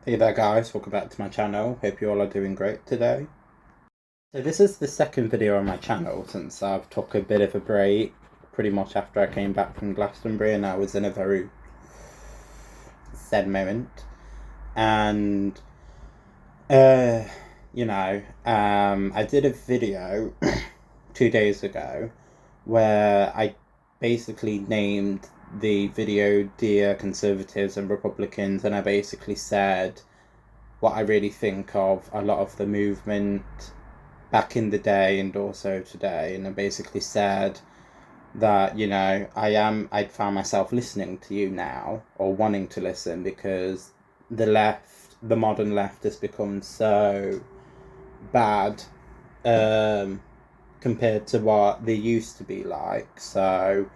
Hey there guys, welcome back to my channel. Hope you all are doing great today. So this is the second video on my channel since I've took a bit of a break pretty much after I came back from Glastonbury and I was in a very sad moment. And I did a video 2 days ago where I basically named the video Dear Conservatives and Republicans, and I basically said what I really think of a lot of the movement back in the day and also today. And I basically said that, I'd found myself listening to you now or wanting to listen because the modern left has become so bad compared to what they used to be like. So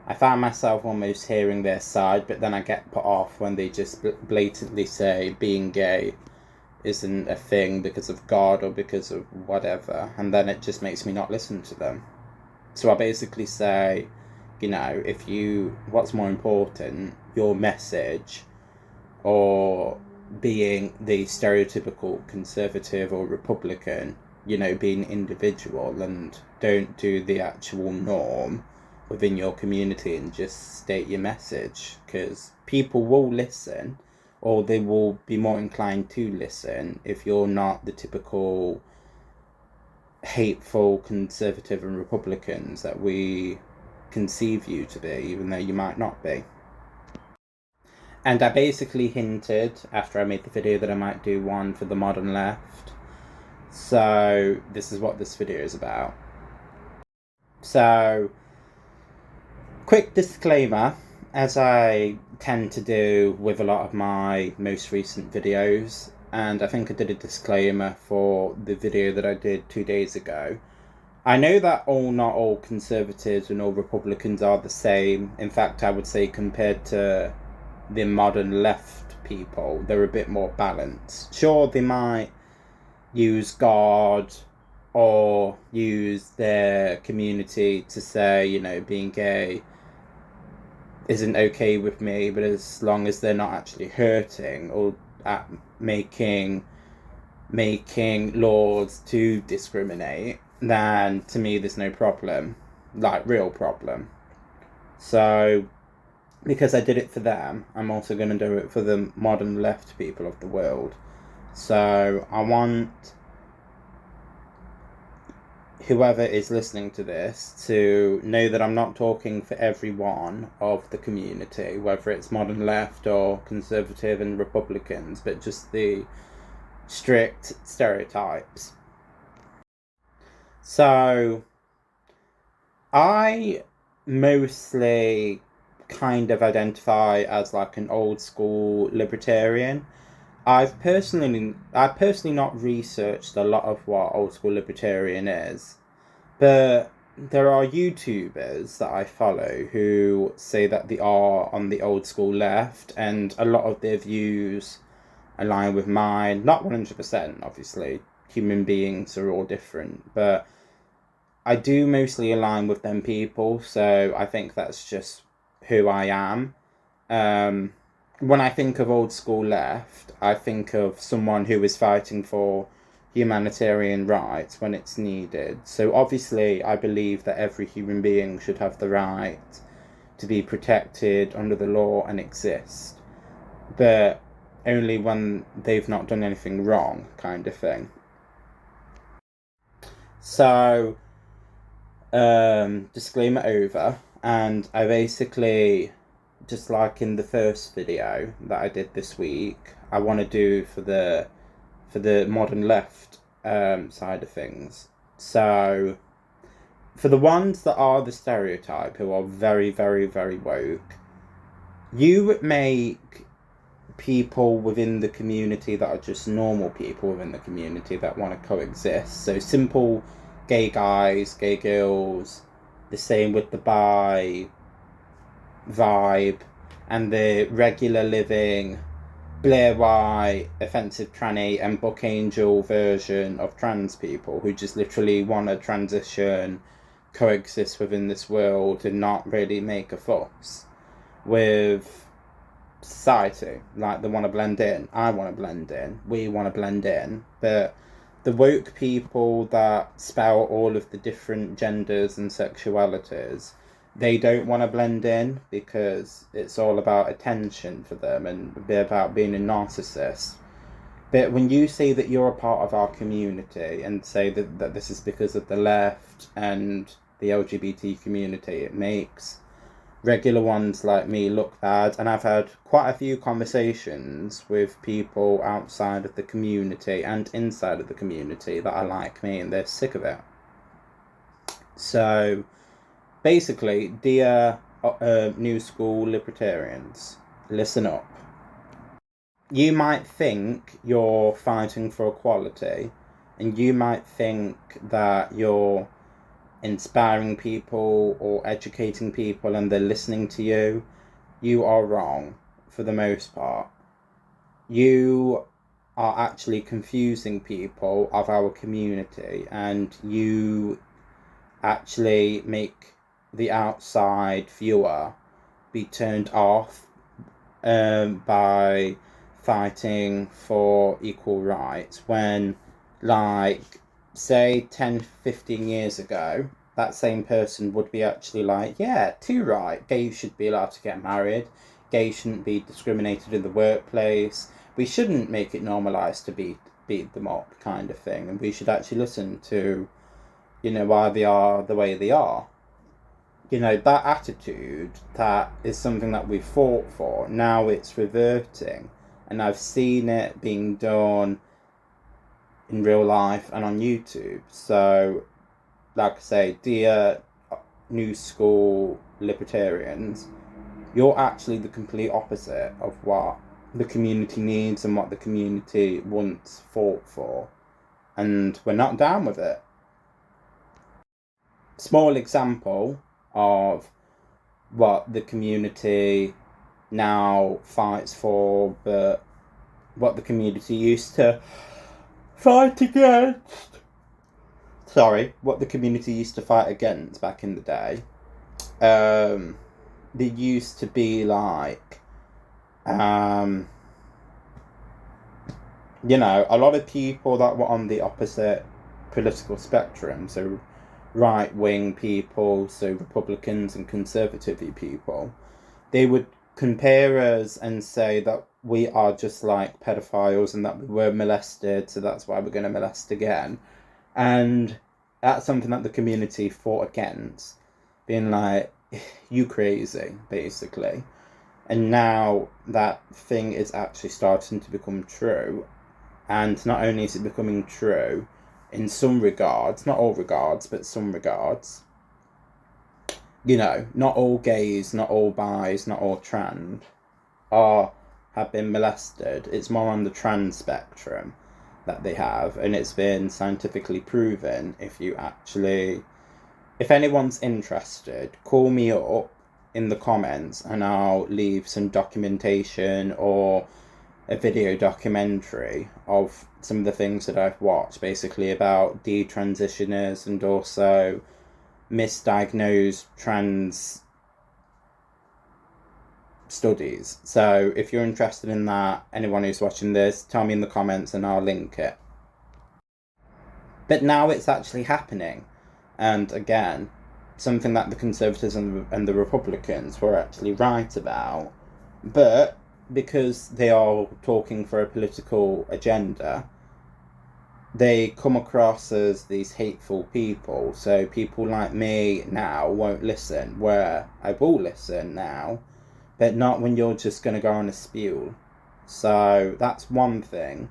I found myself almost hearing their side, but then I get put off when they just blatantly say being gay isn't a thing because of God or because of whatever, and then it just makes me not listen to them. So I basically say, what's more important, your message or being the stereotypical conservative or Republican, being individual, and don't do the actual norm within your community and just state your message, because people will listen or they will be more inclined to listen if you're not the typical hateful conservative and Republicans that we conceive you to be, even though you might not be. And I basically hinted after I made the video that I might do one for the modern left. So this is what this video is about. So, quick disclaimer, as I tend to do with a lot of my most recent videos, and I think I did a disclaimer for the video that I did 2 days ago. I know that not all conservatives and all Republicans are the same. In fact, I would say compared to the modern left people, they're a bit more balanced. Sure, they might use God or use their community to say, being gay isn't okay with me, but as long as they're not actually hurting or making laws to discriminate, then to me there's no problem, like real problem. So because I did it for them, I'm also going to do it for the modern left people of the world. So I want whoever is listening to this to know that I'm not talking for everyone of the community, whether it's modern left or conservative and Republicans, but just the strict stereotypes. So I mostly kind of identify as like an old school libertarian. I've personally not researched a lot of what old school libertarian is, but there are YouTubers that I follow who say that they are on the old school left, and a lot of their views align with mine. Not 100%, obviously. Human beings are all different, but I do mostly align with them people, so I think that's just who I am. When I think of old school left, I think of someone who is fighting for humanitarian rights when it's needed. So obviously, I believe that every human being should have the right to be protected under the law and exist, but only when they've not done anything wrong, kind of thing. So, disclaimer over, and I basically, just like in the first video that I did this week, I want to do for the modern left side of things. So for the ones that are the stereotype, who are very, very, very woke, you make people within the community that are just normal people within the community that want to coexist. So simple gay guys, gay girls, the same with the bi vibe, and the regular living Blair White, offensive tranny, and Book Angel version of trans people who just literally want to transition, coexist within this world, and not really make a fuss with society. Like, they want to blend in. I want to blend in. We want to blend in. But the woke people that spout all of the different genders and sexualities, they don't want to blend in because it's all about attention for them and about being a narcissist. But when you say that you're a part of our community and say that this is because of the left and the LGBT community, it makes regular ones like me look bad. And I've had quite a few conversations with people outside of the community and inside of the community that are like me and they're sick of it. So basically, dear new school libertarians, listen up. You might think you're fighting for equality, and you might think that you're inspiring people or educating people and they're listening to you. You are wrong for the most part. You are actually confusing people of our community, and you actually make the outside viewer be turned off by fighting for equal rights when, like, say 10, 15 years ago, that same person would be actually like, yeah, too right, gays should be allowed to get married, gays shouldn't be discriminated in the workplace, we shouldn't make it normalised to beat them up, kind of thing, and we should actually listen to, why they are the way they are. That attitude, that is something that we fought for. Now it's reverting, and I've seen it being done in real life and on YouTube. So, like I say, dear new school libertarians, you're actually the complete opposite of what the community needs and what the community once fought for. And we're not down with it. Small example of what the community now fights for, but what the community used to fight against. What the community used to fight against back in the day. There used to be like, a lot of people that were on the opposite political spectrum. So right-wing people, so Republicans and conservative people, they would compare us and say that we are just like pedophiles and that we were molested, so that's why we're going to molest again. And that's something that the community fought against, being like, you crazy, basically. And now that thing is actually starting to become true. And not only is it becoming true, in some regards, not all regards, but some regards, not all gays, not all bis, not all trans have been molested. It's more on the trans spectrum that they have, and it's been scientifically proven. If anyone's interested, call me up in the comments and I'll leave some documentation or a video documentary of some of the things that I've watched, basically about detransitioners and also misdiagnosed trans studies. So if you're interested in that, anyone who's watching this, tell me in the comments and I'll link it. But now it's actually happening, and again, something that the Conservatives and the Republicans were actually right about, but because they are talking for a political agenda, they come across as these hateful people. So people like me now won't listen, where I will listen now, but not when you're just going to go on a spew. So that's one thing.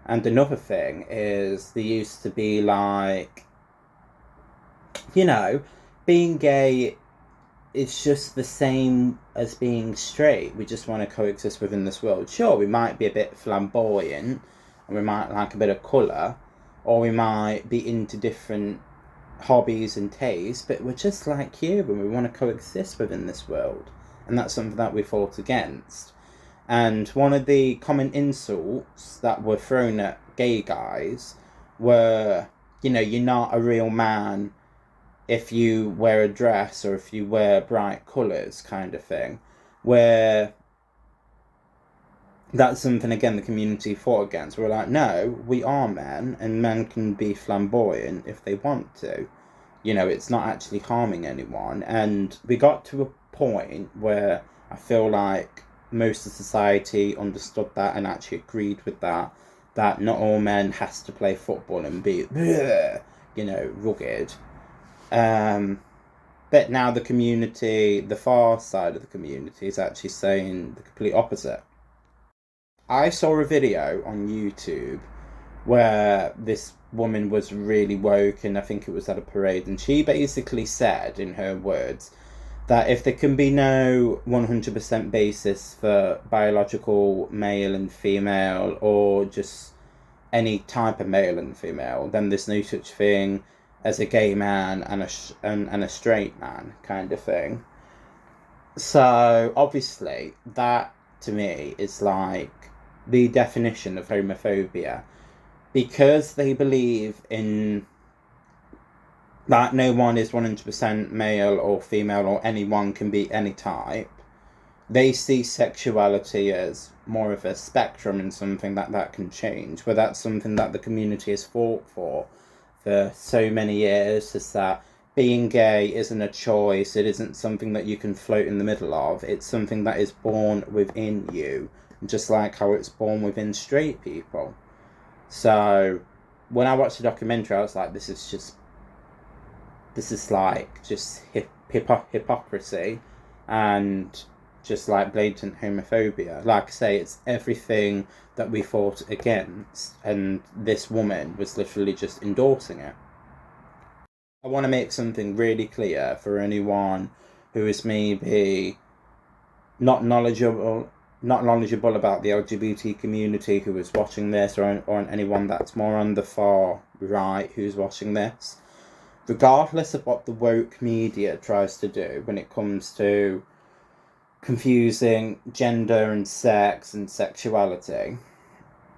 And another thing is, they used to be like, being gay is just the same as being straight. We just want to coexist within this world. Sure, we might be a bit flamboyant, and we might like a bit of colour, or we might be into different hobbies and tastes, but we're just like you, and we want to coexist within this world. And that's something that we fought against. And one of the common insults that were thrown at gay guys were, you're not a real man if you wear a dress or if you wear bright colours, kind of thing. Where that's something, again, the community fought against. We're like, no, we are men, and men can be flamboyant if they want to. It's not actually harming anyone. And we got to a point where I feel like most of society understood that and actually agreed with that not all men has to play football and be, rugged. Um, but now the community, the far side of the community, is actually saying the complete opposite. I saw a video on YouTube where this woman was really woke, and I think it was at a parade, and she basically said, in her words, that if there can be no 100% basis for biological male and female, or just any type of male and female, then there's no such thing as a gay man and a straight man, kind of thing. So obviously that, to me, is like the definition of homophobia, because they believe in that no one is 100% male or female, or anyone can be any type. They see sexuality as more of a spectrum and something that can change. But that's something that the community has fought for so many years, is that being gay isn't a choice. It isn't something that you can float in the middle of. It's something that is born within you, just like how it's born within straight people. So when I watched the documentary, I was like, this is like just hypocrisy, and just like blatant homophobia. Like I say, it's everything that we fought against, and this woman was literally just endorsing it. I want to make something really clear for anyone who is maybe not knowledgeable not knowledgeable about the LGBT community who is watching this, or anyone that's more on the far right who's watching this. Regardless of what the woke media tries to do when it comes to confusing gender and sex and sexuality,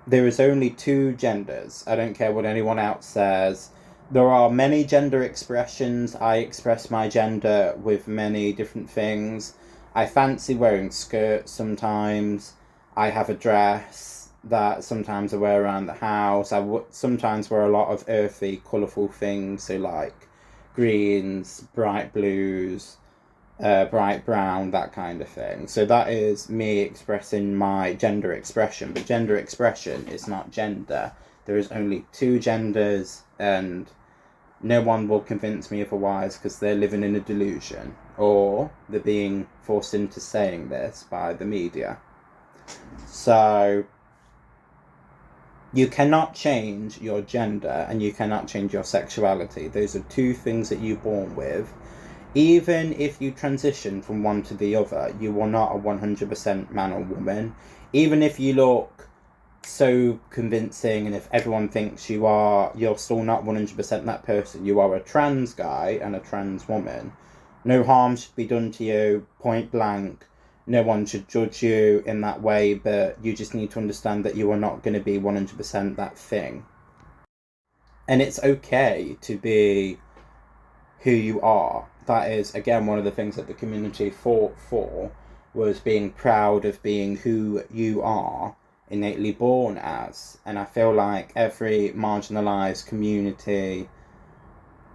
there is only two genders. I don't care what anyone else says. There are many gender expressions. I express my gender with many different things. I fancy wearing skirts sometimes. I have a dress that sometimes I wear around the house. Sometimes wear a lot of earthy, colourful things, so like greens, bright blues, bright brown, that kind of thing. So that is me expressing my gender expression. But gender expression is not gender. There is only two genders, and no one will convince me otherwise, because they're living in a delusion, or they're being forced into saying this by the media. So you cannot change your gender and you cannot change your sexuality. Those are two things that you're born with. Even if you transition from one to the other, you are not a 100% man or woman. Even if you look so convincing, and if everyone thinks you're still not 100% that person. You are a trans guy and a trans woman. No harm should be done to you, point blank. No one should judge you in that way, but you just need to understand that you are not going to be 100% that thing. And it's okay to be who you are. That is, again, one of the things that the community fought for, was being proud of being who you are innately born as. And I feel like every marginalised community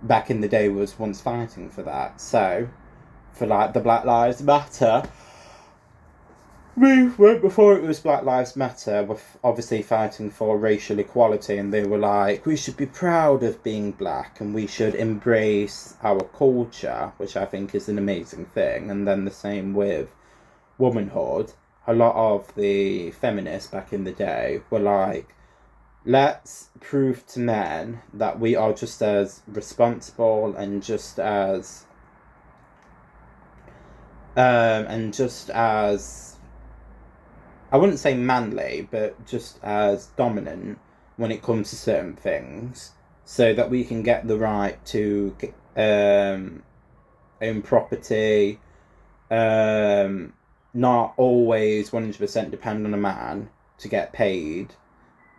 back in the day was once fighting for that. So, for like the Black Lives Matter movement, before it was Black Lives Matter, were obviously fighting for racial equality, and they were like, we should be proud of being black and we should embrace our culture, which I think is an amazing thing. And then the same with womanhood. A lot of the feminists back in the day were like, let's prove to men that we are just as responsible and just as I wouldn't say manly, but just as dominant when it comes to certain things, so that we can get the right to own property, not always 100% depend on a man to get paid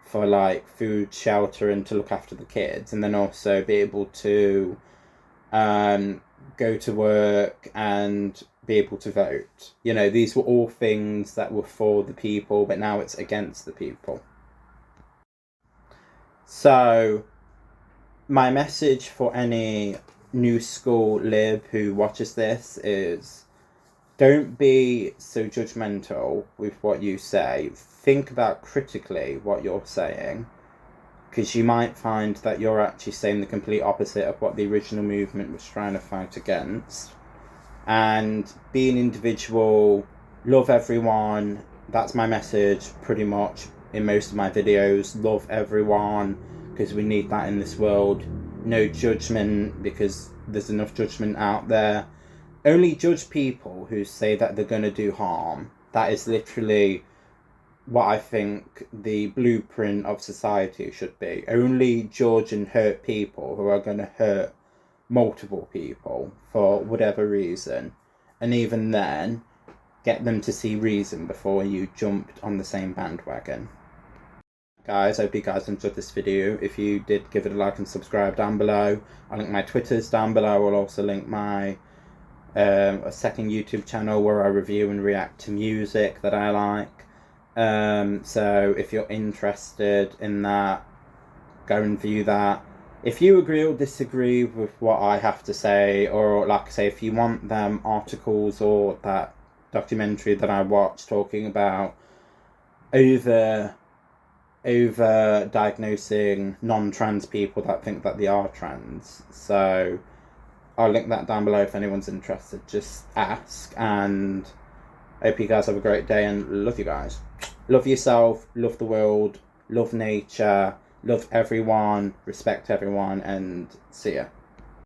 for like food, shelter, and to look after the kids, and then also be able to go to work and be able to vote. You know, these were all things that were for the people, but now it's against the people. So, my message for any new school lib who watches this is, don't be so judgmental with what you say. Think about critically what you're saying, because you might find that you're actually saying the complete opposite of what the original movement was trying to fight against. And be an individual, love everyone. That's my message pretty much in most of my videos. Love everyone, because we need that in this world. No judgment, because there's enough judgment out there. Only judge people who say that they're going to do harm. That is literally what I think the blueprint of society should be. Only judge and hurt people who are going to hurt multiple people for whatever reason. And even then, get them to see reason before you jumped on the same bandwagon. Guys, I hope you guys enjoyed this video. If you did, give it a like and subscribe down below. I'll link my Twitters down below. I'll also link my a second YouTube channel where I review and react to music that I like. So if you're interested in that, go and view that. If you agree or disagree with what I have to say, or like I say, if you want them articles or that documentary that I watched talking about over diagnosing non-trans people that think that they are trans, so I'll link that down below if anyone's interested. Just ask, and I hope you guys have a great day, and love you guys. Love yourself, love the world, love nature, love everyone, respect everyone, and see ya.